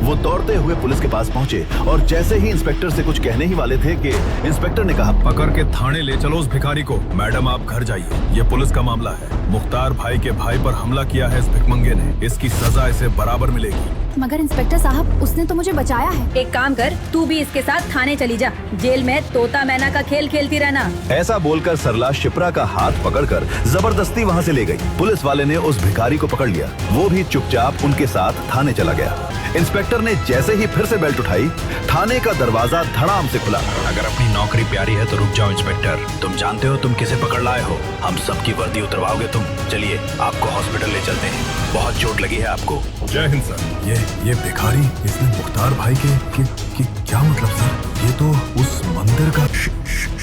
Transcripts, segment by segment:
वो दौड़ते हुए पुलिस के पास पहुंचे और जैसे ही इंस्पेक्टर से कुछ कहने ही वाले थे कि इंस्पेक्टर ने कहा, पकड़ के थाने ले चलो उस भिखारी को। मैडम आप घर जाइए, ये पुलिस का मामला है। मुख्तार भाई के भाई पर हमला किया है इस भिखमंगे ने, इसकी सजा इसे बराबर मिलेगी। मगर इंस्पेक्टर साहब, उसने तो मुझे बचाया है। एक काम कर, तू भी इसके साथ थाने चली जा। जेल में तोता मैना का खेल खेलती रहना। ऐसा बोलकर सरला शिप्रा का हाथ पकड़कर जबरदस्ती वहां से ले गई। पुलिस वाले ने उस भिखारी को पकड़ लिया, वो भी चुपचाप उनके साथ थाने चला गया। इंस्पेक्टर ने जैसे ही फिर से बेल्ट उठाई, थाने का दरवाजा धड़ाम से खुला। अगर अपनी नौकरी प्यारी है तो रुक जाओ इंस्पेक्टर, तुम जानते हो तुम किसे पकड़ लाए हो। हम सबकी वर्दी उतरवाओगे तुम। चलिए आपको हॉस्पिटल ले चलते हैं, बहुत चोट लगी है आपको। जय हिंद सर। ये भिखारी, इसने मुख्तार भाई के क्या मतलब सर? ये तो उस मंदिर का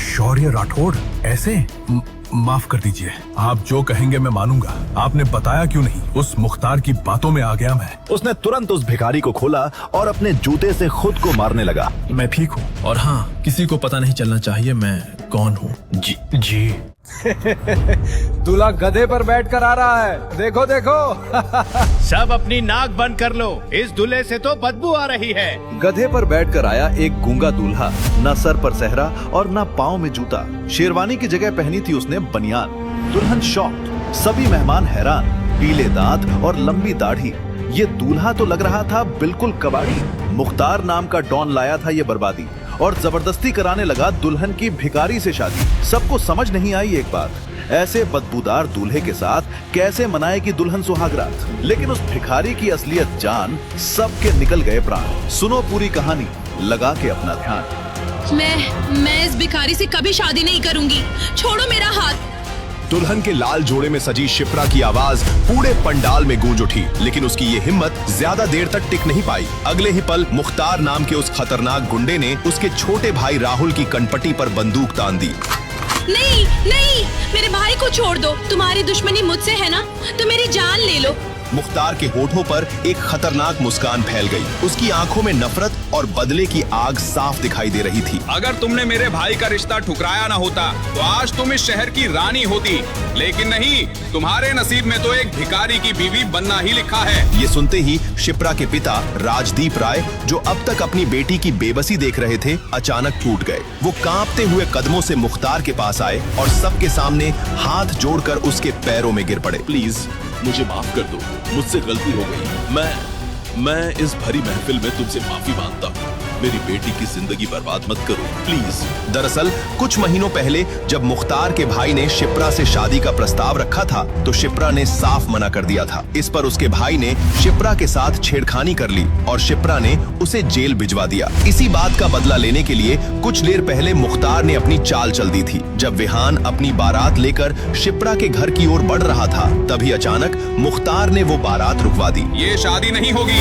शौर्य राठौड़। ऐसे माफ कर दीजिए, आप जो कहेंगे मैं मानूंगा। आपने बताया क्यों नहीं? उस मुख्तार की बातों में आ गया मैं। उसने तुरंत उस भिखारी को खोला और अपने जूते से खुद को मारने लगा। मैं ठीक हूँ, और हाँ, किसी को पता नहीं चलना चाहिए मैं कौन हूँ। जी दूल्हा गधे पर बैठकर आ रहा है, देखो देखो। सब अपनी नाक बंद कर लो, इस दूल्हे से तो बदबू आ रही है। गधे पर बैठकर आया एक गूंगा दूल्हा, न सर पर सेहरा और न पाँव में जूता। शेरवानी की जगह पहनी थी उसने बनियान। दुल्हन शॉक्ड, सभी मेहमान हैरान। पीले दांत और लंबी दाढ़ी, ये दूल्हा तो लग रहा था बिल्कुल कबाड़ी। मुख्तार नाम का डॉन लाया था ये बर्बादी और जबरदस्ती कराने लगा दुल्हन की भिखारी से शादी। सबको समझ नहीं आई एक बात, ऐसे बदबूदार दूल्हे के साथ कैसे मनाएगी दुल्हन सुहागरात। लेकिन उस भिखारी की असलियत जान सबके निकल गए प्राण। सुनो पूरी कहानी, लगा के अपना ध्यान। मैं इस भिखारी से कभी शादी नहीं करूंगी, छोड़ो मेरा हाथ। दुल्हन के लाल जोड़े में सजी शिप्रा की आवाज पूरे पंडाल में गूंज उठी, लेकिन उसकी ये हिम्मत ज्यादा देर तक टिक नहीं पाई। अगले ही पल मुख्तार नाम के उस खतरनाक गुंडे ने उसके छोटे भाई राहुल की कनपटी पर बंदूक तान दी। नहीं नहीं, मेरे भाई को छोड़ दो। तुम्हारी दुश्मनी मुझसे है ना, तो मेरी जान ले लो। मुख्तार के होठों पर एक खतरनाक मुस्कान फैल गई। उसकी आंखों में नफरत और बदले की आग साफ दिखाई दे रही थी। अगर तुमने मेरे भाई का रिश्ता ठुकराया ना होता तो आज तुम इस शहर की रानी होती, लेकिन नहीं, तुम्हारे नसीब में तो एक भिखारी की बीवी बनना ही लिखा है। ये सुनते ही शिप्रा के पिता राजदीप राय, जो अब तक अपनी बेटी की बेबसी देख रहे थे, अचानक टूट गए। वो कांपते हुए कदमों से मुख्तार के पास आए और सबके सामने हाथ जोड़कर उसके पैरों में गिर पड़े। प्लीज मुझे माफ कर दो, मुझसे गलती हो गई। मैं इस भरी महफिल में तुमसे माफी मांगता हूँ। मेरी बेटी की जिंदगी बर्बाद मत करो प्लीज। दरअसल कुछ महीनों पहले जब मुख्तार के भाई ने शिप्रा से शादी का प्रस्ताव रखा था, तो शिप्रा ने साफ मना कर दिया था। इस पर उसके भाई ने शिप्रा के साथ छेड़खानी कर ली और शिप्रा ने उसे जेल भिजवा दिया। इसी बात का बदला लेने के लिए कुछ देर पहले मुख्तार ने अपनी चाल चल दी थी। जब विहान अपनी बारात लेकर शिप्रा के घर की ओर बढ़ रहा था, तभी अचानक मुख्तार ने वो बारात रुकवा दी। ये शादी नहीं होगी।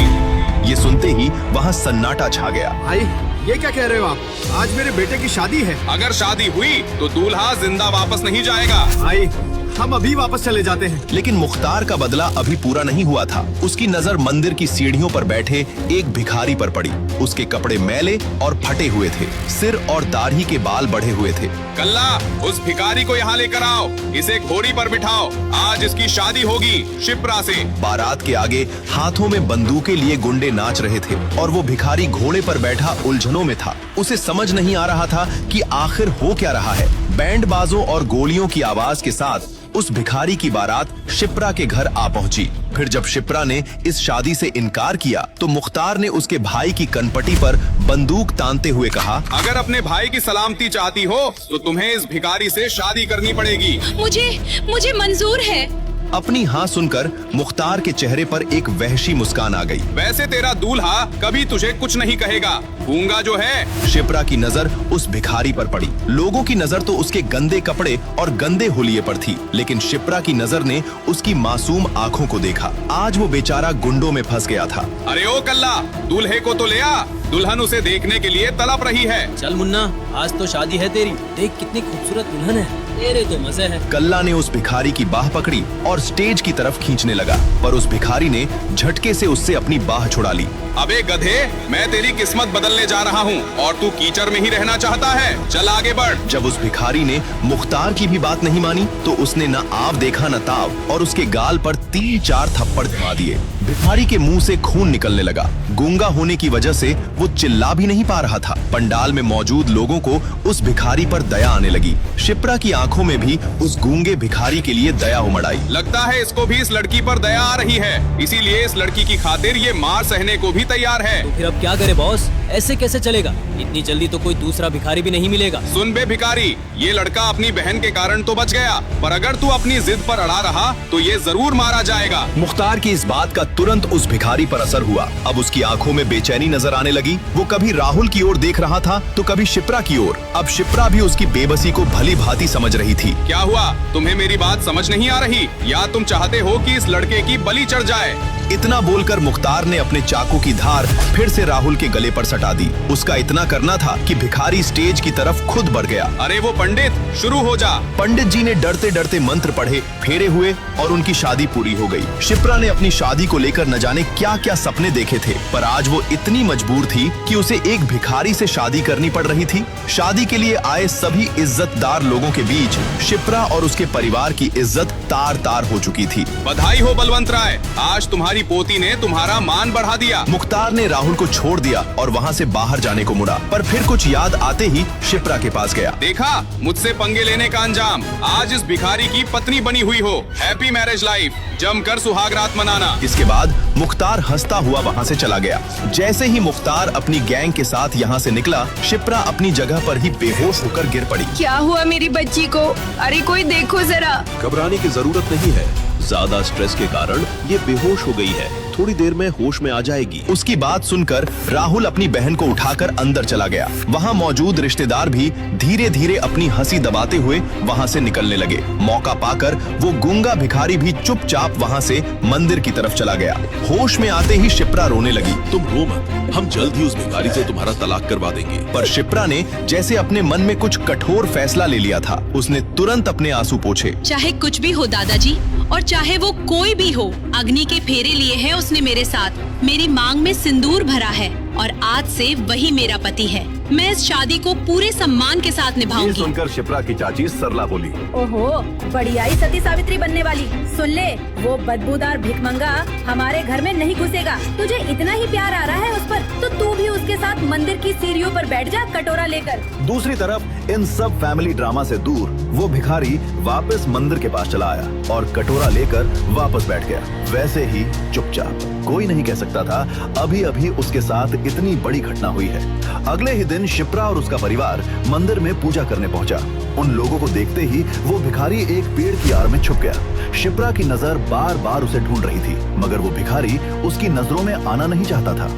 ये सुनते ही वहाँ सन्नाटा छा गया। भाई ये क्या कह रहे हो आप? आज मेरे बेटे की शादी है। अगर शादी हुई तो दूल्हा जिंदा वापस नहीं जाएगा। भाई हम अभी वापस चले जाते हैं। लेकिन मुख्तार का बदला अभी पूरा नहीं हुआ था। उसकी नजर मंदिर की सीढ़ियों पर बैठे एक भिखारी पर पड़ी। उसके कपड़े मैले और फटे हुए थे, सिर और दाढ़ी के बाल बढ़े हुए थे। कल्ला, उस भिखारी को यहाँ लेकर आओ, इसे घोड़ी पर बिठाओ, आज इसकी शादी होगी शिप्रा से। बारात के आगे हाथों में बंदूकें लिए गुंडे नाच रहे थे और वो भिखारी घोड़े पर बैठा उलझनों में था। उसे समझ नहीं आ रहा था कि आखिर हो क्या रहा है। बैंड बाजों और गोलियों की आवाज के साथ उस भिखारी की बारात शिप्रा के घर आ पहुंची। फिर जब शिप्रा ने इस शादी से इनकार किया, तो मुख्तार ने उसके भाई की कनपटी पर बंदूक तानते हुए कहा, अगर अपने भाई की सलामती चाहती हो तो तुम्हें इस भिखारी से शादी करनी पड़ेगी। मुझे मंजूर है। अपनी हाँ सुनकर मुख्तार के चेहरे पर एक वहशी मुस्कान आ गई। वैसे तेरा दूल्हा कभी तुझे कुछ नहीं कहेगा, गूंगा जो है। शिप्रा की नजर उस भिखारी पर पड़ी। लोगों की नजर तो उसके गंदे कपड़े और गंदे हुलिये पर थी, लेकिन शिप्रा की नजर ने उसकी मासूम आंखों को देखा। आज वो बेचारा गुंडों में फंस गया था। अरे ओ कल्ला, दूल्हे को तो ले आ, दुल्हन उसे देखने के लिए तड़प रही है। चल मुन्ना, आज तो शादी है तेरी, देख कितनी खूबसूरत दुल्हन है। तेरे तो मजे हैं। कल्ला ने उस भिखारी की बाह पकड़ी और स्टेज की तरफ खींचने लगा, पर उस भिखारी ने झटके से उससे अपनी बाह छुड़ा ली। अबे गधे, मैं तेरी किस्मत बदलने जा रहा हूँ और तू कीचड़ में ही रहना चाहता है। चल आगे बढ़। जब उस भिखारी ने मुख्तार की भी बात नहीं मानी तो उसने न आव देखा न ताव और उसके गाल पर 3-4 थप्पड़ जमा दिए। भिखारी के मुंह से खून निकलने लगा। गूंगा होने की वजह से वो चिल्ला भी नहीं पा रहा था। पंडाल में मौजूद लोगों को उस भिखारी पर दया आने लगी। शिप्रा की आंखों में भी उस गूंगे भिखारी के लिए दया उमड़ आई। लगता है इसको भी इस लड़की पर दया आ रही है, इसीलिए इस लड़की की खातिर ये मार सहने को भी तैयार है। तो फिर अब क्या करे बॉस? ऐसे कैसे चलेगा? इतनी जल्दी तो कोई दूसरा भिखारी भी नहीं मिलेगा। सुन बे भिखारी, ये लड़का अपनी बहन के कारण तो बच गया, पर अगर तू अपनी जिद पर अड़ा रहा तो ये जरूर मारा जाएगा। मुख्तार की इस बात का तुरंत उस भिखारी पर असर हुआ। अब उसकी आंखों में बेचैनी नजर आने लगी। वो कभी राहुल की ओर देख रहा था तो कभी शिप्रा की ओर। अब शिप्रा भी उसकी बेबसी को भली भांति समझ रही थी। क्या हुआ? तुम्हें मेरी बात समझ नहीं आ रही, या तुम चाहते हो कि इस लड़के की बलि चढ़ जाए? इतना बोलकर मुख्तार ने अपने चाकू की धार फिर से राहुल के गले पर सटा दी। उसका इतना करना था कि भिखारी स्टेज की तरफ खुद बढ़ गया। अरे वो पंडित, शुरू हो जा। पंडित जी ने डरते डरते मंत्र पढ़े, फेरे हुए और उनकी शादी पूरी हो गई। शिप्रा ने अपनी शादी को लेकर न जाने क्या क्या सपने देखे थे, पर आज वो इतनी मजबूर थी कि उसे एक भिखारी से शादी करनी पड़ रही थी। शादी के लिए आए सभी इज्जतदार लोगों के बीच शिप्रा और उसके परिवार की इज्जत तार तार हो चुकी थी। बधाई हो बलवंत राय, आज तुम्हारी पोती ने तुम्हारा मान बढ़ा दिया। मुख्तार ने राहुल को छोड़ दिया और वहाँ से बाहर जाने को मुड़ा, पर फिर कुछ याद आते ही शिप्रा के पास गया। देखा, मुझसे पंगे लेने का अंजाम। आज इस भिखारी की पत्नी बनी हुई हो। हैप्पी मैरिज लाइफ, जमकर सुहाग रात मनाना। इसके बाद मुख्तार हंसता हुआ वहाँ से चला गया। जैसे ही मुख्तार अपनी गैंग के साथ यहाँ से निकला, शिप्रा अपनी जगह पर ही बेहोश होकर गिर पड़ी। क्या हुआ मेरी बच्ची को? अरे कोई देखो जरा। घबराने की जरूरत नहीं है, ज्यादा स्ट्रेस के कारण ये बेहोश हो गई है, थोड़ी देर में होश में आ जाएगी। उसकी बात सुनकर राहुल अपनी बहन को उठाकर अंदर चला गया। वहाँ मौजूद रिश्तेदार भी धीरे धीरे अपनी हंसी दबाते हुए वहाँ से निकलने लगे। मौका पाकर वो गूंगा भिखारी भी चुपचाप वहाँ से मंदिर की तरफ चला गया। होश में आते ही शिप्रा रोने लगी। तुम रो मत, हम जल्द ही उस भिखारी से तुम्हारा तलाक करवा देंगे। पर शिप्रा ने जैसे अपने मन में कुछ कठोर फैसला ले लिया था। उसने तुरंत अपने आंसू पोंछे। चाहे कुछ भी हो दादाजी, और चाहे वो कोई भी हो, अग्नि के फेरे लिए है उसने मेरे साथ। मेरी मांग में सिंदूर भरा है और आज से वही मेरा पति है। मैं इस शादी को पूरे सम्मान के साथ निभाऊंगी। सुनकर शिप्रा की चाची सरला बोली, ओहो, बढ़िया ही सती सावित्री बनने वाली। सुन ले, वो बदबूदार भिखमंगा हमारे घर में नहीं घुसेगा। तुझे इतना ही प्यार आ रहा है उस पर, तो तू भी उसके साथ मंदिर की सीढ़ियों पर बैठ जा, कटोरा लेकर। दूसरी तरफ इन सब फैमिली ड्रामा से दूर वो भिखारी वापस मंदिर के पास चला आया और कटोरा लेकर वापस बैठ गया, वैसे ही चुपचाप। कोई नहीं कह सकता था अभी अभी उसके साथ इतनी बड़ी घटना हुई है। अगले ही दिन शिप्रा और उसका परिवार मंदिर में पूजा करने पहुंचा। उन लोगों को देखते ही वो भिखारी एक पेड़ की आड़ में छुप गया। शिप्रा की नजर बार बार उसे ढूंढ रही थी, मगर वो भिखारी उसकी नजरों में आना नहीं चाहता था।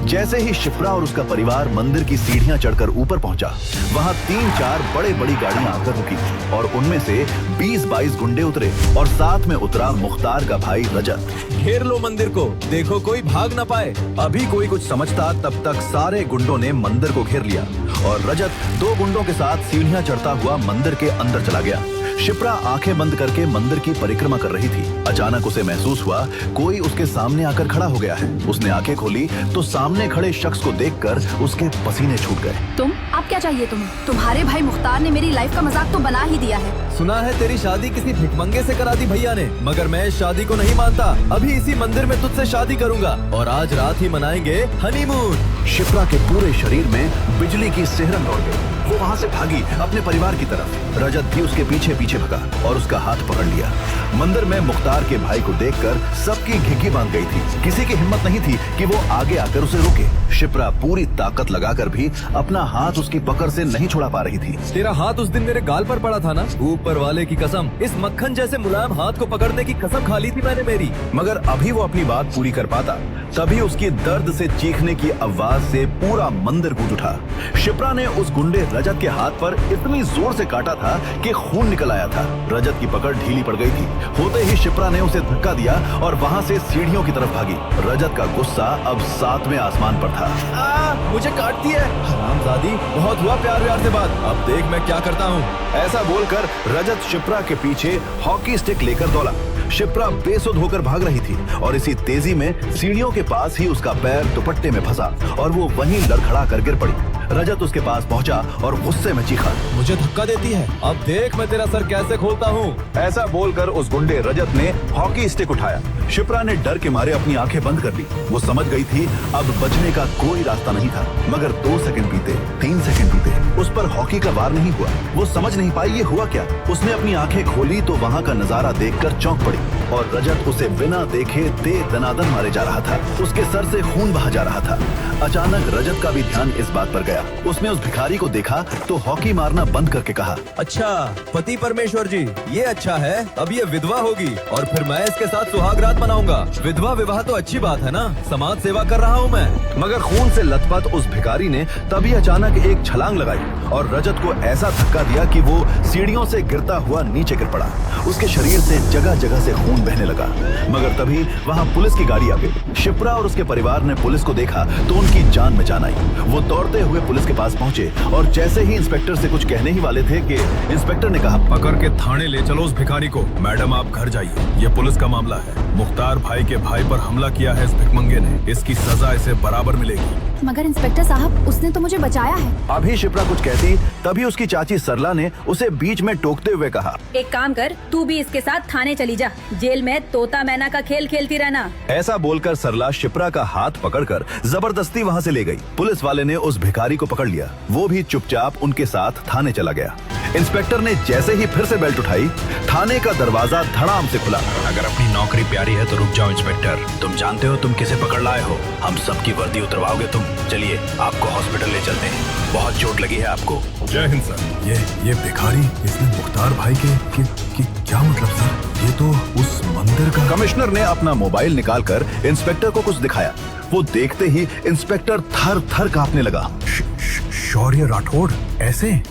जैसे ही शिप्रा और उसका परिवार मंदिर की सीढ़ियां चढ़कर ऊपर पहुंचा, वहां 3-4 बड़ी गाड़ियां आकर रुकी और उनमें से 20-22 गुंडे उतरे और साथ में उतरा मुख्तार का भाई रजत। घेर लो मंदिर को, देखो कोई भाग न पाए। अभी कोई कुछ समझता तब तक सारे गुंडों ने मंदिर को घेर लिया और रजत 2 गुंडों के साथ सीढ़ियां चढ़ता हुआ मंदिर के अंदर चला गया। शिप्रा आंखें बंद करके मंदिर की परिक्रमा कर रही थी। अचानक उसे महसूस हुआ कोई उसके सामने आकर खड़ा हो गया है। उसने आंखें खोली तो सामने खड़े शख्स को देखकर उसके पसीने छूट गए। तुम? अब क्या चाहिए तुम्हें? तुम्हारे भाई मुख्तार ने मेरी लाइफ का मजाक तो बना ही दिया है। सुना है तेरी शादी किसी भिखमंगे से करा दी भैया ने, मगर मैं इस शादी को नहीं मानता। अभी इसी मंदिर में तुझसे शादी करूंगा और आज रात ही मनाएंगे हनीमून। शिप्रा के पूरे शरीर में बिजली की सिहरन दौड़ गई। वो वहाँ से भागी अपने परिवार की तरफ। रजत भी उसके पीछे पीछे भगा और उसका हाथ पकड़ लिया। मंदिर में मुख्तार के भाई को देखकर सबकी घिघी बांध गई थी। किसी की हिम्मत नहीं थी कि वो आगे आकर उसे रोके। शिप्रा पूरी ताकत लगाकर भी अपना हाथ उसकी पकड़ से नहीं छुड़ा पा रही थी। तेरा हाथ उस दिन मेरे गाल पर पड़ा था ना, ऊपर वाले की कसम, इस मक्खन जैसे मुलायम हाथ को पकड़ने की कसम खा ली थी मैंने मेरी। मगर अभी वो अपनी बात पूरी कर पाता, तभी उसकी दर्द से चीखने की आवाज से पूरा मंदिर गूंज उठा। शिप्रा ने उस गुंडे रजत के हाथ पर इतनी जोर से काटा था कि खून निकल आया था। रजत की पकड़ ढीली पड़ गई थी। होते ही शिप्रा ने उसे धक्का दिया और वहाँ से सीढ़ियों की तरफ भागी। रजत का गुस्सा अब 7वें आसमान पर था। मुझे काटती है हरामजादी, बहुत हुआ प्यार व्यार से बात, अब देख मैं क्या करता हूँ। ऐसा बोलकर रजत शिप्रा के पीछे हॉकी स्टिक लेकर दौड़ा। शिप्रा बेसुध होकर भाग रही थी और इसी तेजी में सीढ़ियों के पास ही उसका पैर दुपट्टे में फंसा और वो वहीं लड़खड़ा कर गिर पड़ी। रजत उसके पास पहुंचा और गुस्से में चीखा, मुझे धक्का देती है, अब देख मैं तेरा सर कैसे खोलता हूँ। ऐसा बोलकर उस गुंडे रजत ने हॉकी स्टिक उठाया। शिप्रा ने डर के मारे अपनी आंखें बंद कर ली। वो समझ गई थी अब बचने का कोई रास्ता नहीं था। मगर 2 सेकंड बीते, 3 सेकंड बीते, उस पर हॉकी का वार नहीं हुआ। वो समझ नहीं पाई ये हुआ क्या। उसने अपनी आंखें खोली तो वहाँ का नजारा देखकर चौंक पड़ी और रजत उसे बिना देखे दे दनादन मारे जा रहा था। उसके सर से खून बहा जा रहा था। अचानक रजत का भी ध्यान इस बात पर गया। उसने उस भिखारी को देखा तो हॉकी मारना बंद करके कहा, अच्छा पति परमेश्वर जी, ये अच्छा है, अब ये विधवा होगी और फिर मैं इसके साथ सुहाग रात मनाऊंगा। विधवा विवाह तो अच्छी बात है ना, समाज सेवा कर रहा हूँ मैं। मगर खून से लथपथ उस भिखारी ने तभी अचानक एक छलांग लगाई और रजत को ऐसा धक्का दिया कि वो सीढ़ियों से गिरता हुआ नीचे गिर पड़ा। उसके शरीर से जगह जगह से खून बहने लगा। मगर तभी वहाँ पुलिस की गाड़ी आ गई। शिप्रा और उसके परिवार ने पुलिस को देखा तो उनकी जान में जान आई। वो दौड़ते हुए पुलिस के पास पहुँचे और जैसे ही इंस्पेक्टर से कुछ कहने ही वाले थे कि इंस्पेक्टर ने कहा, पकड़ के थाने ले चलो उस भिखारी को। मैडम आप घर जाइए, ये पुलिस का मामला है। मुख्तार भाई के भाई पर हमला किया है इस भिखमंगे ने, इसकी सजा इसे बराबर मिलेगी। मगर इंस्पेक्टर साहब, उसने तो मुझे बचाया है। अभी शिप्रा कुछ कहती तभी उसकी चाची सरला ने उसे बीच में टोकते हुए कहा, एक काम कर, तू भी इसके साथ थाने चली जा, जेल में तोता मैना का खेल खेलती रहना। ऐसा बोलकर सरला शिप्रा का हाथ पकड़कर जबरदस्ती वहाँ से ले गई। पुलिस वाले ने उस भिखारी को पकड़ लिया। वो भी चुपचाप उनके साथ थाने चला गया। इंस्पेक्टर ने जैसे ही फिर से बेल्ट उठाई, थाने का दरवाजा धड़ाम से खुला। अगर अपनी नौकरी प्यारी है तो रुक जाओ इंस्पेक्टर, तुम जानते हो तुम किसे पकड़ लाए हो। हम सबकी वर्दी उतरवाओगे तुम। चलिए आपको हॉस्पिटल ले चलते हैं, बहुत चोट लगी है आपको। जय हिंद सर। ये भिखारी, इसने मुख्तार भाई के क्या मतलब सर? ये तो उस मंदिर का। कमिश्नर ने अपना मोबाइल निकालकर इंस्पेक्टर को कुछ दिखाया। वो देखते ही इंस्पेक्टर थर थर कांपने लगा। शौर्य राठौड़ ऐसे?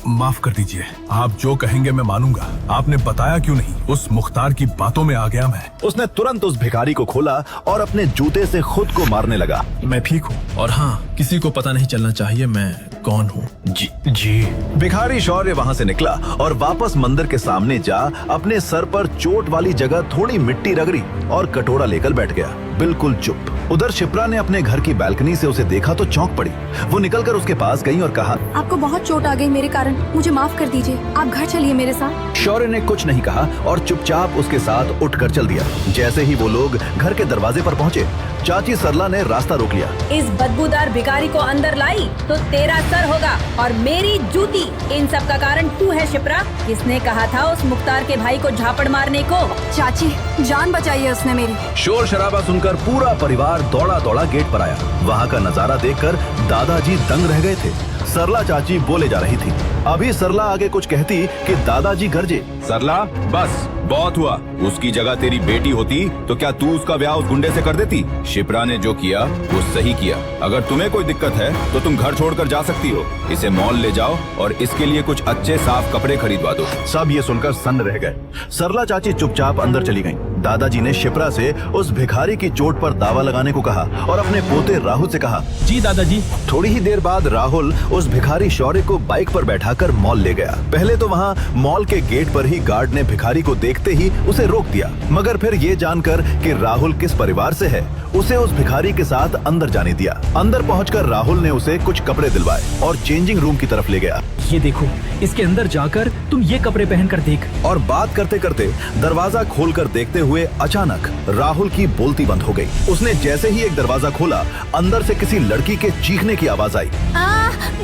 माफ कर दीजिए, आप जो कहेंगे मैं मानूंगा। आपने बताया क्यों नहीं? उस मुख्तार की बातों में आ गया मैं। उसने तुरंत उस भिखारी को खोला और अपने जूते से खुद को मारने लगा। मैं ठीक हूँ और हाँ, किसी को पता नहीं चलना चाहिए मैं कौन हूँ। जी। भिखारी शौर्य वहाँ से निकला और वापस मंदिर के सामने जा अपने सर पर चोट वाली जगह थोड़ी मिट्टी रगड़ी और कटोरा लेकर बैठ गया, बिल्कुल चुप। उधर शिप्रा ने अपने घर की बालकनी से उसे देखा तो चौंक पड़ी। वो निकलकर उसके पास गई और कहा, आपको बहुत चोट आ गई मेरे कारण, मुझे माफ कर दीजिए, आप घर चलिए मेरे साथ। शौर्य ने कुछ नहीं कहा और चुपचाप उसके साथ उठकर चल दिया। जैसे ही वो लोग घर के दरवाजे पर पहुँचे, चाची सरला ने रास्ता रोक लिया। इस बदबूदार भिखारी को अंदर लाई तो तेरा सर होगा और मेरी जूती। इन सब का कारण तू है शिप्रा। किसने कहा था उस मुख्तार के भाई को झापड़ मारने को? चाची, जान बचाई उसने मेरी। शोर शराबा सुनकर पूरा परिवार दौड़ा दौड़ा गेट पर आया। वहाँ का नजारा देखकर दादाजी दंग रह गए थे। सरला चाची बोले जा रही थी। अभी सरला आगे कुछ कहती कि दादाजी गरजे, सरला बस बहुत हुआ। उसकी जगह तेरी बेटी होती तो क्या तू उसका ब्याह उस गुंडे से कर देती? शिप्रा ने जो किया वो सही किया। अगर तुम्हें कोई दिक्कत है तो तुम घर छोड़कर जा सकती हो। इसे मॉल ले जाओ और इसके लिए कुछ अच्छे साफ कपड़े खरीदवा दो। सब ये सुनकर सन्न रह गए। सरला चाची चुपचाप अंदर चली गईं। दादाजी ने शिप्रा से उस भिखारी की चोट पर दावा लगाने को कहा और अपने पोते राहुल से कहा, जी दादाजी। थोड़ी ही देर बाद राहुल उस भिखारी शौर्य को बाइक पर बैठाकर मॉल ले गया। पहले तो वहाँ मॉल के गेट पर ही गार्ड ने भिखारी को देखते ही उसे रोक दिया, मगर फिर ये जानकर कि राहुल किस परिवार से है, उसे उस भिखारी के साथ अंदर जाने दिया। अंदर पहुंचकर राहुल ने उसे कुछ कपड़े दिलवाए और चेंजिंग रूम की तरफ ले गया। ये देखो, इसके अंदर जाकर तुम ये कपड़े पहनकर देख। और बात करते करते दरवाजा खोलकर देखते हुए अचानक राहुल की बोलती बंद हो गई। उसने जैसे ही एक दरवाजा खोला, अंदर से किसी लड़की के चीखने की आवाज आई,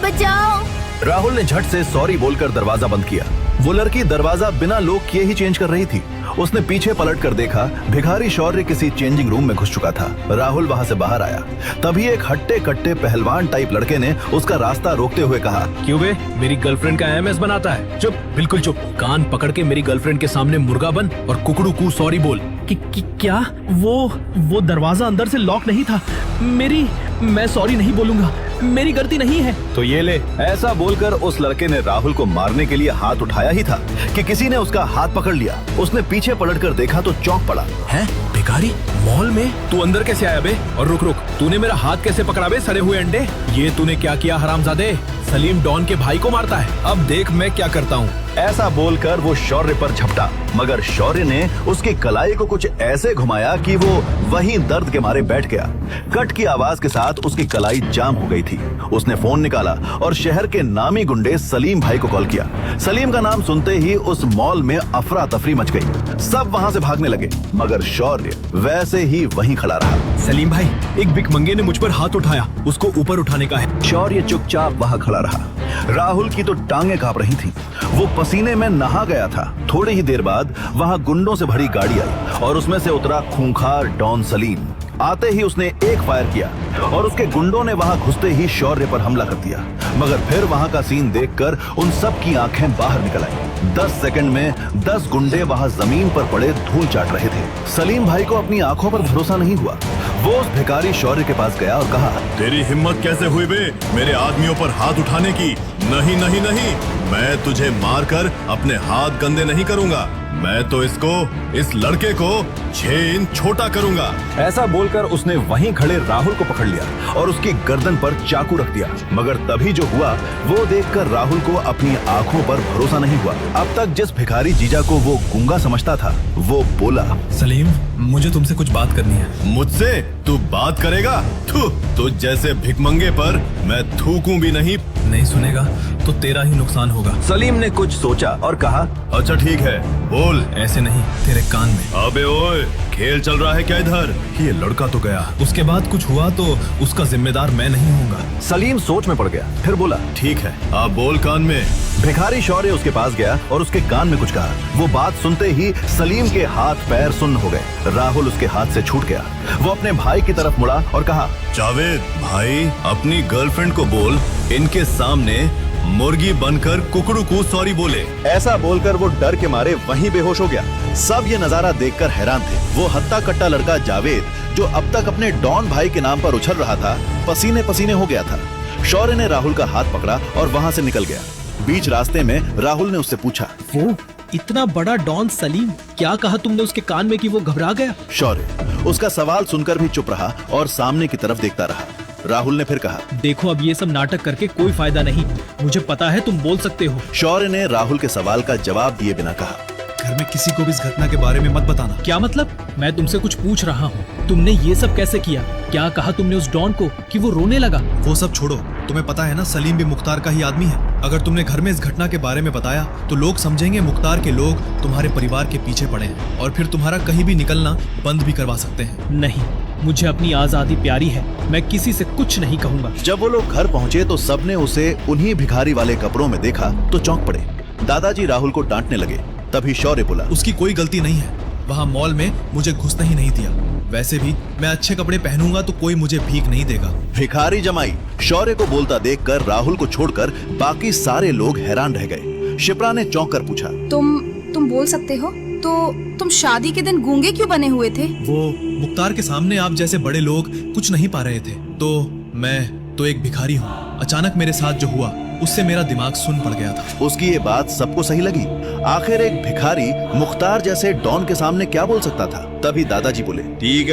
बचाओ। राहुल ने झट से सॉरी बोलकर दरवाजा बंद किया। वो लड़की दरवाजा बिना लॉक किए ही चेंज कर रही थी। उसने पीछे पलट कर देखा, भिखारी शौर्य किसी चेंजिंग रूम में घुस चुका था। राहुल वहाँ से बाहर आया। तभी एक हट्टे कट्टे पहलवान टाइप लड़के ने उसका रास्ता रोकते हुए कहा, क्यों बे, मेरी गर्लफ्रेंड का एमएस बनाता है? चुप, बिल्कुल चुप। कान पकड़ के मेरी गर्लफ्रेंड के सामने मुर्गा बन और कुकड़ू कू सॉरी बोल। क्या? वो दरवाजा अंदर से लॉक नहीं था। मैं सॉरी नहीं बोलूंगा। मेरी गलती नहीं है। तो ये ले। ऐसा बोलकर उस लड़के ने राहुल को मारने के लिए हाथ उठाया ही था कि किसी ने उसका हाथ पकड़ लिया। उसने पीछे पलटकर देखा तो चौंक पड़ा। हैं? भिखारी मॉल में? तू अंदर कैसे आया बे? और रुक, तूने मेरा हाथ कैसे पकड़ा बे, सड़े हुए अंडे? ये तूने क्या किया हरामजादे? सलीम डॉन के भाई को मारता है। अब देख मैं क्या करता हूँ। ऐसा बोलकर वो शौर्य पर झपटा, मगर शौर्य ने उसकी कलाई को कुछ ऐसे घुमाया कि वो वहीं दर्द के मारे बैठ गया। कट की आवाज के साथ उसकी कलाई जाम हो गई थी। उसने फोन निकाला और शहर के नामी गुंडे सलीम भाई को कॉल किया। सलीम का नाम सुनते ही उस मॉल में अफरा तफरी मच गई। सब वहां से भागने लगे, मगर शौर्य वैसे ही वहीं खड़ा रहा। सलीम भाई, एक भिखमंगे ने मुझ पर हाथ उठाया, उसको ऊपर उठाने का है। शौर्य चुपचाप वहां खड़ा रहा। राहुल की तो टांगें कांप रही थीं। वो पसीने में नहा गया था। थोड़ी ही देर बाद वहां गुंडों से भरी गाड़ी आई और उसमें से उतरा खूंखार डॉन सलीम। आते ही उसने एक फायर किया और उसके गुंडों ने वहां घुसते ही शौर्य पर हमला कर दिया। मगर फिर वहां का सीन देखकर उन सब की आंखें बाहर निकल आई। 10 सेकंड में 10 गुंडे वहां जमीन पर पड़े धूल चाट रहे थे। सलीम भाई को अपनी आंखों पर भरोसा नहीं हुआ। वो उस भिखारी शौर्य के पास गया और कहा, तेरी हिम्मत कैसे हुई बे मेरे आदमियों पर हाथ उठाने की? नहीं नहीं नहीं, मैं तुझे मारकर अपने हाथ गंदे नहीं करूंगा। मैं तो इस लड़के को 6 इंच छोटा करूंगा। ऐसा बोलकर उसने वहीं खड़े राहुल को पकड़ लिया और उसकी गर्दन पर चाकू रख दिया। मगर तभी जो हुआ वो देखकर राहुल को अपनी आंखों पर भरोसा नहीं हुआ। अब तक जिस भिखारी जीजा को वो गूंगा समझता था, वो बोला, सलीम, मुझे तुमसे कुछ बात करनी है। मुझसे तू बात करेगा? तू जैसे भिखमंगे पर मैं थूकूं भी नहीं। नहीं सुनेगा तो तेरा ही नुकसान होगा। सलीम ने कुछ सोचा और कहा, अच्छा ठीक है, बोल। ऐसे नहीं, तेरे कान में। अबे ओए, खेल चल रहा है क्या इधर? ये लड़का तो गया, उसके बाद कुछ हुआ तो उसका जिम्मेदार मैं नहीं होऊंगा। सलीम सोच में पड़ गया, फिर बोला, ठीक है, आप बोल कान में। भिखारी शौर्य उसके पास गया और उसके कान में कुछ कहा। वो बात सुनते ही सलीम के हाथ पैर सुन्न हो गए। राहुल उसके हाथ से छूट गया। वो अपने भाई की तरफ मुड़ा और कहा, जावेद भाई, अपनी गर्लफ्रेंड को बोल इनके सामने मुर्गी बनकर कुकड़ू को सॉरी बोले। ऐसा बोलकर वो डर के मारे वहीं बेहोश हो गया। सब ये नजारा देखकर हैरान थे। वो हत्ता कट्टा लड़का जावेद, जो अब तक अपने डॉन भाई के नाम पर उछल रहा था, पसीने पसीने हो गया था। शौर्य ने राहुल का हाथ पकड़ा और वहां से निकल गया। बीच रास्ते में राहुल ने उससे पूछा, वो इतना बड़ा डॉन सलीम, क्या कहा तुमने उसके कान में कि वो घबरा गया? शौर्य उसका सवाल सुनकर भी चुप रहा और सामने की तरफ देखता रहा। राहुल ने फिर कहा, देखो अब ये सब नाटक करके कोई फायदा नहीं, मुझे पता है तुम बोल सकते हो। शौर्य ने राहुल के सवाल का जवाब दिए बिना कहा, घर में किसी को भी इस घटना के बारे में मत बताना। क्या मतलब? मैं तुमसे कुछ पूछ रहा हूँ, तुमने ये सब कैसे किया? क्या कहा तुमने उस डॉन को कि वो रोने लगा? वो सब छोड़ो, तुम्हें पता है ना सलीम भी मुख्तार का ही आदमी है। अगर तुमने घर में इस घटना के बारे में बताया तो लोग समझेंगे मुख्तार के लोग तुम्हारे परिवार के पीछे पड़े हैं और फिर तुम्हारा कहीं भी निकलना बंद भी करवा सकते हैं। नहीं, मुझे अपनी आजादी प्यारी है, मैं किसी से कुछ नहीं कहूँगा। जब वो लोग घर पहुँचे तो सबने उसे उन्हीं भिखारी वाले कपड़ों में देखा तो चौंक पड़े। दादाजी राहुल को डांटने लगे। तभी शौर्य बोला, उसकी कोई गलती नहीं है, वहाँ मॉल में मुझे घुसने ही नहीं दिया। वैसे भी मैं अच्छे कपड़े पहनूंगा तो कोई मुझे भीख नहीं देगा। भिखारी जमाई। शौर्य को बोलता देखकर राहुल को छोड़कर बाकी सारे लोग हैरान रह गए। शिप्रा ने चौंक कर पूछा, तुम बोल सकते हो? तो तुम शादी के दिन गूंगे क्यों बने हुए थे? वो मुख्तार के सामने आप जैसे बड़े लोग कुछ नहीं पा रहे थे, तो मैं तो एक भिखारी हूँ। अचानक मेरे साथ जो हुआ उससे मेरा दिमाग सुन पड़ गया था। उसकी ये बात सबको सही लगी। आखिर एक भिखारी मुख्तार जैसे डॉन के सामने क्या बोल सकता था? तभी दादाजी बोले,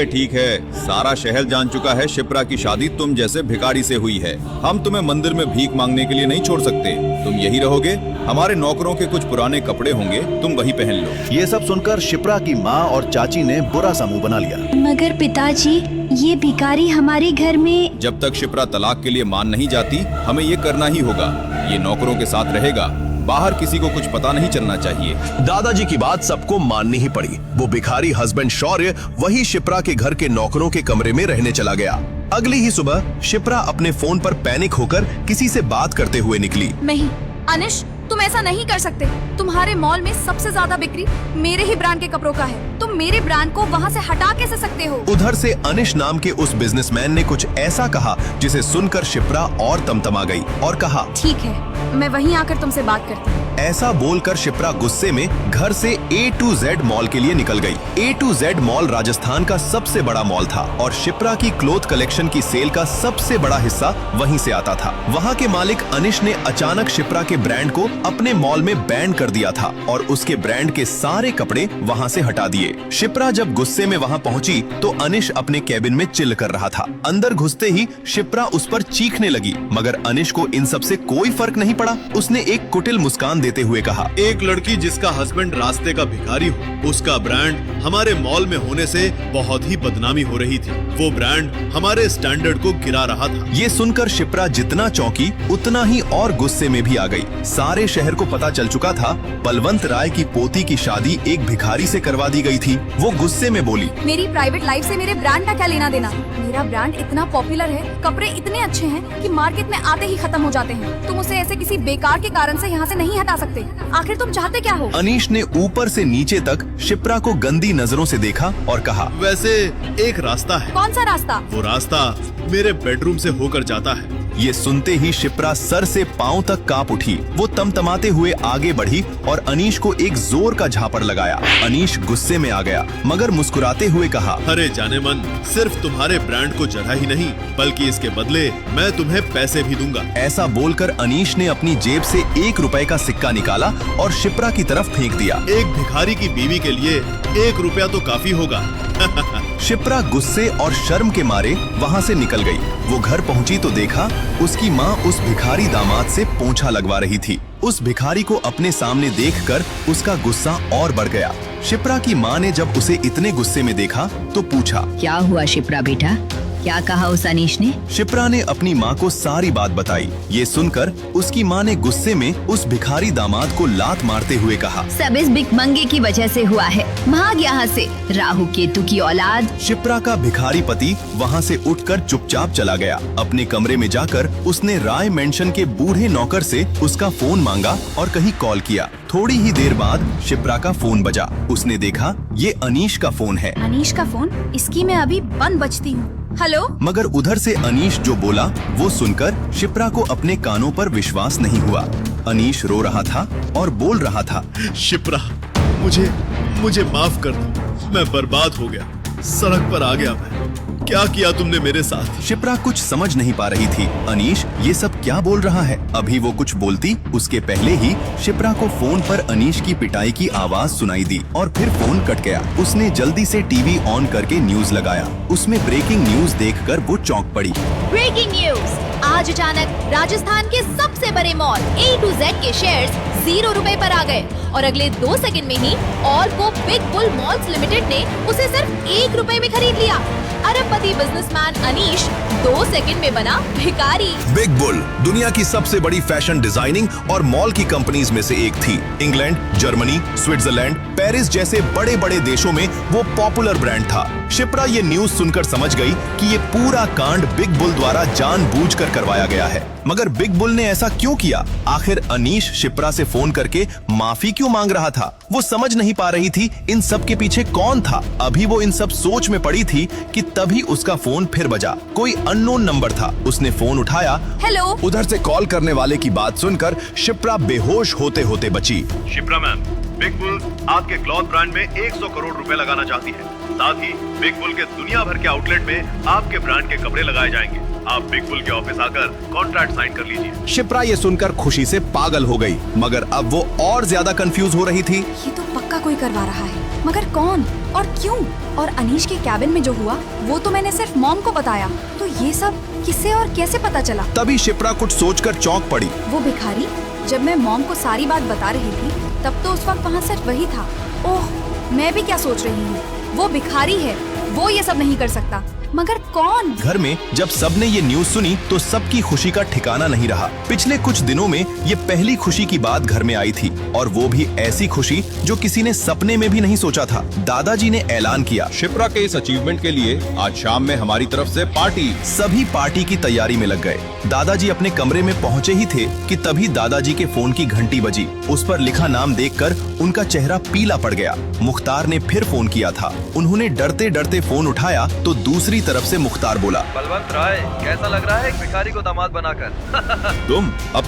ठीक है, सारा शहर जान चुका है शिप्रा की शादी तुम जैसे भिखारी से हुई है। हम तुम्हें मंदिर में भीख मांगने के लिए नहीं छोड़ सकते। तुम यही रहोगे, हमारे नौकरों के कुछ पुराने कपड़े होंगे, तुम वही पहन लो। ये सब सुनकर शिप्रा की माँ और चाची ने बुरा सा मुंह बना लिया। मगर पिताजी, ये भिखारी हमारे घर में। जब तक शिप्रा तलाक के लिए मान नहीं जाती, हमें ये करना ही होगा। ये नौकरों के साथ रहेगा, बाहर किसी को कुछ पता नहीं चलना चाहिए। दादाजी की बात सबको माननी ही पड़ी। वो भिखारी हस्बैंड शौर्य वही शिप्रा के घर के नौकरों के कमरे में रहने चला गया। अगली ही सुबह शिप्रा अपने फोन पर पैनिक होकर किसी से बात करते हुए निकली। नहीं अनिश, तुम ऐसा नहीं कर सकते। तुम्हारे मॉल में सबसे ज्यादा बिक्री मेरे ही ब्रांड के कपड़ों का है। तुम मेरे ब्रांड को वहाँ से हटा कैसे सकते हो? उधर से अनिश नाम के उस बिजनेसमैन ने कुछ ऐसा कहा जिसे सुनकर शिप्रा और तमतमा गई और कहा, ठीक है, मैं वहीं आकर तुमसे बात करती हूँ। ऐसा बोलकर शिप्रा गुस्से में घर से A to Z मॉल के लिए निकल गई। A to Z mall Rajasthan का सबसे बड़ा मॉल था और शिप्रा की क्लोथ कलेक्शन की सेल का सबसे बड़ा हिस्सा वहीं से आता था। वहाँ के मालिक अनिश ने अचानक शिप्रा के ब्रांड को अपने मॉल में बैन कर दिया था और उसके ब्रांड के सारे कपड़े वहाँ से हटा दिए। शिप्रा जब गुस्से में वहाँ पहुँची तो अनिश अपने केबिन में चिल कर रहा था। अंदर घुसते ही शिप्रा उस पर चीखने लगी, मगर अनिश को इन सब से कोई फर्क नहीं पड़ा। उसने एक कुटिल मुस्कान देते हुए कहा, एक लड़की जिसका हस्बैंड रास्ते का भिखारी हो, उसका ब्रांड हमारे मॉल में होने से बहुत ही बदनामी हो रही थी। वो ब्रांड हमारे स्टैंडर्ड को गिरा रहा था। ये सुनकर शिप्रा जितना चौंकी उतना ही और गुस्से में भी आ गई। सारे शहर को पता चल चुका था बलवंत राय की पोती की शादी एक भिखारी से करवा दी गई थी। वो गुस्से में बोली, मेरी प्राइवेट लाइफ से मेरे ब्रांड का क्या लेना देना? मेरा ब्रांड इतना पॉपुलर है, कपड़े इतने अच्छे हैं कि मार्केट में आते ही खत्म हो जाते हैं। तुम उसे ऐसे किसी बेकार के कारण से यहाँ से नहीं हटा सकते। आखिर तुम चाहते क्या हो? अनीश ने ऊपर से नीचे तक शिप्रा को गंदी नजरों से देखा और कहा, वैसे एक रास्ता है। कौन सा रास्ता? वो रास्ता मेरे बेडरूम से होकर जाता है। ये सुनते ही शिप्रा सर से पांव तक कांप उठी। वो तमतमाते हुए आगे बढ़ी और अनीश को एक जोर का झापड़ लगाया। अनीश गुस्से में आ गया, मगर मुस्कुराते हुए कहा, अरे जाने मन, सिर्फ तुम्हारे ब्रांड को जरा ही नहीं बल्कि इसके बदले मैं तुम्हें पैसे भी दूंगा। ऐसा बोलकर अनीश ने अपनी जेब से 1 रुपए का सिक्का निकाला और शिप्रा की तरफ फेंक दिया। एक भिखारी की बीवी के लिए 1 रुपया तो काफी होगा। शिप्रा गुस्से और शर्म के मारे वहाँ से निकल गई। वो घर पहुँची तो देखा उसकी माँ उस भिखारी दामाद से पोंछा लगवा रही थी। उस भिखारी को अपने सामने देखकर उसका गुस्सा और बढ़ गया। शिप्रा की माँ ने जब उसे इतने गुस्से में देखा तो पूछा, क्या हुआ शिप्रा बेटा? क्या कहा उस अनीश ने? शिप्रा ने अपनी माँ को सारी बात बताई। ये सुनकर उसकी माँ ने गुस्से में उस भिखारी दामाद को लात मारते हुए कहा, सब इस भिखमंगे की वजह से हुआ है। भाग यहाँ से, राहु केतु की औलाद। शिप्रा का भिखारी पति वहाँ से उठकर चुपचाप चला गया। अपने कमरे में जाकर उसने राय मेंशन के बूढ़े नौकर से उसका फोन मांगा और कहीं कॉल किया। थोड़ी ही देर बाद शिप्रा का फोन बजा। उसने देखा ये अनीश का फोन है। अनीश का फोन? इसकी मैं अभी बंद बजती हूँ। हेलो? मगर उधर से अनीश जो बोला वो सुनकर शिप्रा को अपने कानों पर विश्वास नहीं हुआ। अनीश रो रहा था और बोल रहा था, शिप्रा, मुझे माफ कर दो। मैं बर्बाद हो गया, सड़क पर आ गया। मैं क्या किया तुमने मेरे साथ? शिप्रा कुछ समझ नहीं पा रही थी। अनीश ये सब क्या बोल रहा है? अभी वो कुछ बोलती उसके पहले ही शिप्रा को फोन पर अनीश की पिटाई की आवाज सुनाई दी और फिर फोन कट गया। उसने जल्दी से टीवी ऑन करके न्यूज लगाया। उसमें ब्रेकिंग न्यूज देखकर वो चौंक पड़ी। Breaking news! आज अचानक राजस्थान के सबसे बड़े मॉल A to Z के शेयर्स 0 रुपए पर आ गए और अगले 2 सेकंड में ही ऑल्को बिग बुल मॉल्स लिमिटेड ने उसे सिर्फ 1 रुपए में खरीद लिया। अरबपति बिजनेसमैन अनीश 2 सेकंड में बना भिखारी। बिग बुल दुनिया की सबसे बड़ी फैशन डिजाइनिंग और मॉल की कंपनीज में से एक थी। इंग्लैंड, जर्मनी, स्विट्जरलैंड, पेरिस जैसे बड़े बड़े देशों में वो पॉपुलर ब्रांड था। शिप्रा ये न्यूज सुनकर समझ गई कि ये पूरा कांड बिग बुल द्वारा जानबूझकर करवाया गया है। मगर बिग बुल ने ऐसा क्यों किया? आखिर अनीश शिप्रा से फोन करके माफी क्यों मांग रहा था? वो समझ नहीं पा रही थी इन सब के पीछे कौन था। अभी वो इन सब सोच में पड़ी थी कि तभी उसका फोन फिर बजा। कोई अननोन नंबर था। उसने फोन उठाया। हेलो? उधर से कॉल करने वाले की बात सुनकर शिप्रा बेहोश होते होते बची। शिप्रा मैम, बिग बुल आपके क्लॉथ ब्रांड में 100 करोड़ रुपए लगाना चाहती है। साथ ही बिग बुल के दुनिया भर के आउटलेट में आपके ब्रांड के कपड़े लगाए जाएंगे। आप बिग बुल के ऑफिस आकर कॉन्ट्रैक्ट साइन कर लीजिए। शिप्रा ये सुनकर खुशी से पागल हो गई, मगर अब वो और ज्यादा कंफ्यूज हो रही थी। ये तो पक्का कोई करवा रहा है, मगर कौन और क्यों? और अनीश के कैबिन में जो हुआ वो तो मैंने सिर्फ मॉम को बताया, तो ये सब किसे और कैसे पता चला? तभी शिप्रा कुछ सोचकर चौंक पड़ी। वो भिखारी? जब मैं मॉम को सारी बात बता रही थी तब तो उस वक्त वहाँ सिर्फ वही था। ओह, मैं भी क्या सोच रही हूँ। वो भिखारी है, वो ये सब नहीं कर सकता, मगर कौन? घर में जब सबने ये न्यूज सुनी तो सबकी खुशी का ठिकाना नहीं रहा। पिछले कुछ दिनों में ये पहली खुशी की बात घर में आई थी, और वो भी ऐसी खुशी जो किसी ने सपने में भी नहीं सोचा था। दादाजी ने ऐलान किया, शिप्रा के इस अचीवमेंट के लिए आज शाम में हमारी तरफ से पार्टी। सभी पार्टी की तैयारी में लग गए। दादाजी अपने कमरे में पहुँचे ही थे कि तभी दादाजी के फोन की घंटी बजी। उस पर लिखा नाम देखकर उनका चेहरा पीला पड़ गया। मुख्तार ने फिर फोन किया था। उन्होंने डरते डरते फोन उठाया तो दूसरी तरफ से मुख्तार बोला, बलवंत राय, कैसा लग रहा है एक भिखारी को दामाद बनाकर?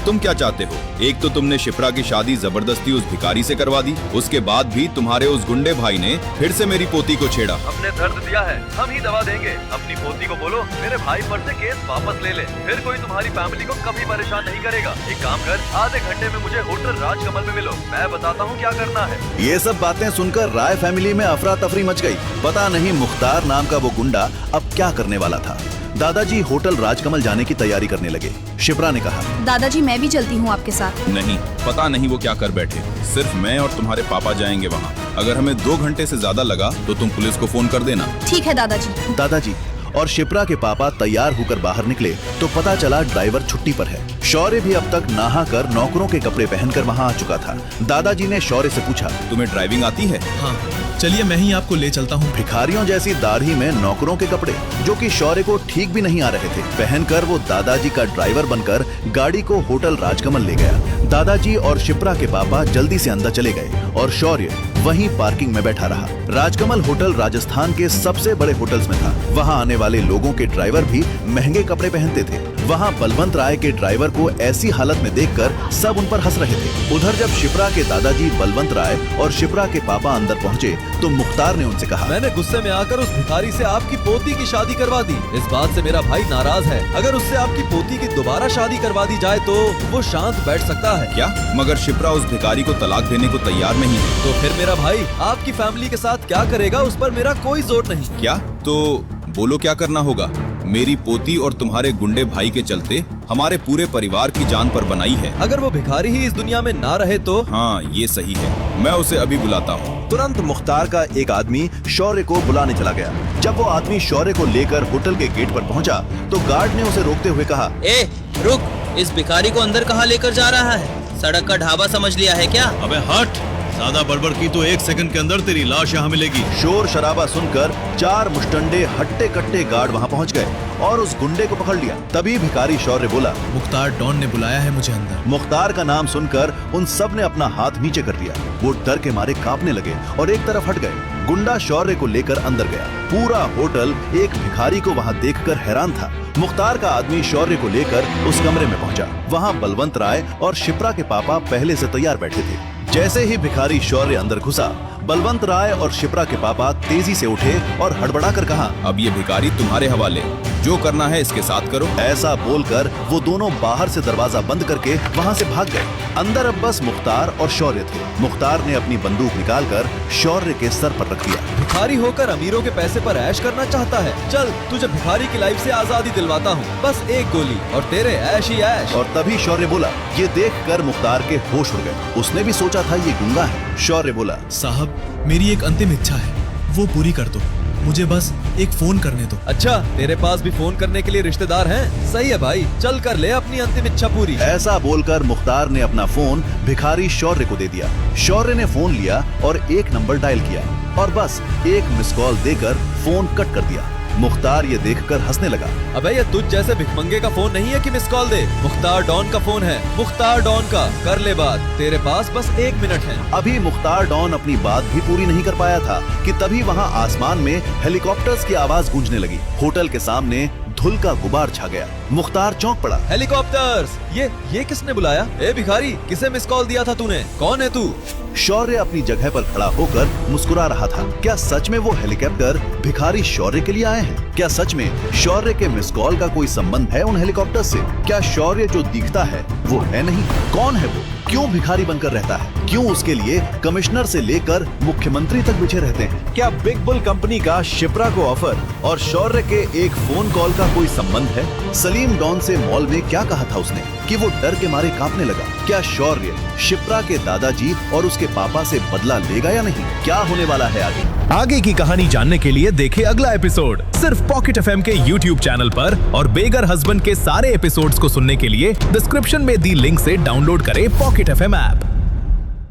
तुम क्या चाहते हो? एक तो तुमने शिप्रा की शादी जबरदस्ती उस भिखारी से करवा दी, उसके बाद भी तुम्हारे उस गुंडे भाई ने फिर से मेरी पोती को छेड़ा। हमने दर्द दिया है, हम ही दवा देंगे। अपनी पोती को बोलो मेरे भाई पर से केस वापस ले ले, फिर कोई तुम्हारी फैमिली को कभी परेशान नहीं करेगा। एक काम कर, आधे घंटे में मुझे होटल राजकमल में मिलो, मैं बताता हूँ क्या करना है। ये सब बातें सुनकर राय फैमिली में अफरा तफरी मच गई। पता नहीं मुख्तार नाम का वो गुंडा अब क्या करने वाला था। दादाजी होटल राजकमल जाने की तैयारी करने लगे। शिप्रा ने कहा, दादाजी मैं भी चलती हूँ आपके साथ। नहीं, पता नहीं वो क्या कर बैठे। सिर्फ मैं और तुम्हारे पापा जाएंगे वहाँ। अगर हमें 2 घंटे से ज्यादा लगा तो तुम पुलिस को फोन कर देना। ठीक है दादाजी। दादाजी और शिप्रा के पापा तैयार होकर बाहर निकले तो पता चला ड्राइवर छुट्टी पर है। शौर्य भी अब तक नहाकर नौकरों के कपड़े पहनकर वहाँ आ चुका था। दादाजी ने शौर्य से पूछा, तुम्हें ड्राइविंग आती है? हाँ, चलिए मैं ही आपको ले चलता हूँ। भिखारियों जैसी दाढ़ी में नौकरों के कपड़े जो कि शौर्य को ठीक भी नहीं आ रहे थे पहनकर वो दादाजी का ड्राइवर बनकर गाड़ी को होटल राजकमल ले गया। दादाजी और शिप्रा के पापा जल्दी से अंदर चले गए और शौर्य वहीं पार्किंग में बैठा रहा। राजकमल होटल राजस्थान के सबसे बड़े होटल्स में था। वहाँ आने वाले लोगों के ड्राइवर भी महंगे कपड़े पहनते थे। वहाँ बलवंत राय के ड्राइवर को ऐसी हालत में देखकर सब उन पर हंस रहे थे। उधर जब शिप्रा के दादाजी बलवंत राय और शिप्रा के पापा अंदर पहुँचे तो मुख्तार ने उनसे कहा, मैंने गुस्से में आकर उस भिखारी से आपकी पोती की शादी करवा दी। इस बात से मेरा भाई नाराज है। अगर उससे आपकी पोती की दोबारा शादी करवा दी जाए तो वो शांत बैठ सकता है। क्या? मगर शिप्रा उस भिखारी को तलाक देने को तैयार नहीं है। तो फिर मेरा भाई आपकी फैमिली के साथ क्या करेगा उस पर मेरा कोई जोर नहीं। क्या? तो बोलो क्या करना होगा? मेरी पोती और तुम्हारे गुंडे भाई के चलते हमारे पूरे परिवार की जान पर बनाई है। अगर वो भिखारी ही इस दुनिया में ना रहे तो? हाँ, ये सही है। मैं उसे अभी बुलाता हूँ। तुरंत मुख्तार का एक आदमी शौर्य को बुलाने चला गया। जब वो आदमी शौर्य को लेकर होटल के गेट पर पहुंचा तो गार्ड ने उसे रोकते हुए कहा, ए रुक, इस भिखारी को अंदर कहाँ लेकर जा रहा है? सड़क का ढाबा समझ लिया है क्या? अबे हट, ज्यादा बड़बड़ की तो 1 सेकंड के अंदर तेरी लाश यहाँ मिलेगी। शोर शराबा सुनकर 4 मुस्टंडे हट्टे कट्टे गार्ड वहाँ पहुँच गए और उस गुंडे को पकड़ लिया। तभी भिखारी शौर्य बोला, मुख्तार डॉन ने बुलाया है मुझे अंदर। मुख्तार का नाम सुनकर उन सब ने अपना हाथ नीचे कर दिया। वो डर के मारे कांपने लगे और एक तरफ हट गए। गुंडा शौर्य को लेकर अंदर गया। पूरा होटल एक भिखारी को वहाँ देखकर हैरान था। मुख्तार का आदमी शौर्य को लेकर उस कमरे में पहुंचा। वहाँ बलवंत राय और शिप्रा के पापा पहले से तैयार बैठे थे। जैसे ही भिखारी शौर्य अंदर घुसा, बलवंत राय और शिप्रा के पापा तेजी से उठे और हड़बड़ाकर कहा, अब ये भिखारी तुम्हारे हवाले, जो करना है इसके साथ करो। ऐसा बोलकर वो दोनों बाहर से दरवाजा बंद करके वहाँ से भाग गए। अंदर अब बस मुख्तार और शौर्य थे। मुख्तार ने अपनी बंदूक निकालकर शौर्य के सर पर रख दिया। भिखारी होकर अमीरों के पैसे पर ऐश करना चाहता है? चल तुझे भिखारी की लाइफ से आजादी दिलवाता हूँ, बस एक गोली और तेरे ऐश ही ऐश। और तभी शौर्य बोला। ये देखकर मुख्तार के होश उड़ गए। उसने भी सोचा था ये गुंगा है। शौर्य बोला, साहब मेरी एक अंतिम इच्छा है, वो पूरी कर दो। मुझे बस एक फोन करने दो। अच्छा, तेरे पास भी फोन करने के लिए रिश्तेदार हैं? सही है भाई, चल कर ले अपनी अंतिम इच्छा पूरी। ऐसा बोलकर मुख्तार ने अपना फोन भिखारी शौर्य को दे दिया। शौर्य ने फोन लिया और एक नंबर डायल किया और बस एक मिस कॉल देकर फोन कट कर दिया। मुख्तार ये देखकर हंसने लगा। अबे ये तुझ जैसे भिखमंगे का फोन नहीं है कि मिस कॉल दे। मुख्तार डॉन का फोन है, मुख्तार डॉन का। कर ले बात, तेरे पास बस 1 मिनट है। अभी मुख्तार डॉन अपनी बात भी पूरी नहीं कर पाया था कि तभी वहाँ आसमान में हेलीकॉप्टर्स की आवाज गूंजने लगी। होटल के सामने धुल का गुबार छा गया। मुख्तार चौंक पड़ा। हेलीकॉप्टर्स, ये किसने बुलाया? ए भिखारी, किसे मिस कॉल दिया था तूने? कौन है तू? शौर्य अपनी जगह पर खड़ा होकर मुस्कुरा रहा था। क्या सच में वो हेलीकॉप्टर भिखारी शौर्य के लिए आए हैं? क्या सच में शौर्य के मिस कॉल का कोई संबंध है उन हेलीकॉप्टर से? क्या शौर्य जो दिखता है वो है नहीं? कौन है वो? क्यों भिखारी बनकर रहता है? क्यों उसके लिए कमिश्नर से लेकर मुख्यमंत्री तक बिछे रहते हैं? क्या बिग बुल कंपनी का शिप्रा को ऑफर और शौर्य के एक फोन कॉल का कोई संबंध है? सलीम डॉन से मॉल में क्या कहा था उसने कि वो डर के मारे कांपने लगा? क्या शौर्य शिप्रा के दादाजी और उसके पापा से बदला लेगा या नहीं? क्या होने वाला है आगे की कहानी जानने के लिए देखें अगला एपिसोड सिर्फ पॉकेट एफएम के YouTube चैनल पर और बेगर हस्बैंड के सारे एपिसोड्स को सुनने के लिए डिस्क्रिप्शन में दी लिंक से डाउनलोड करें पॉकेट एफएम ऐप।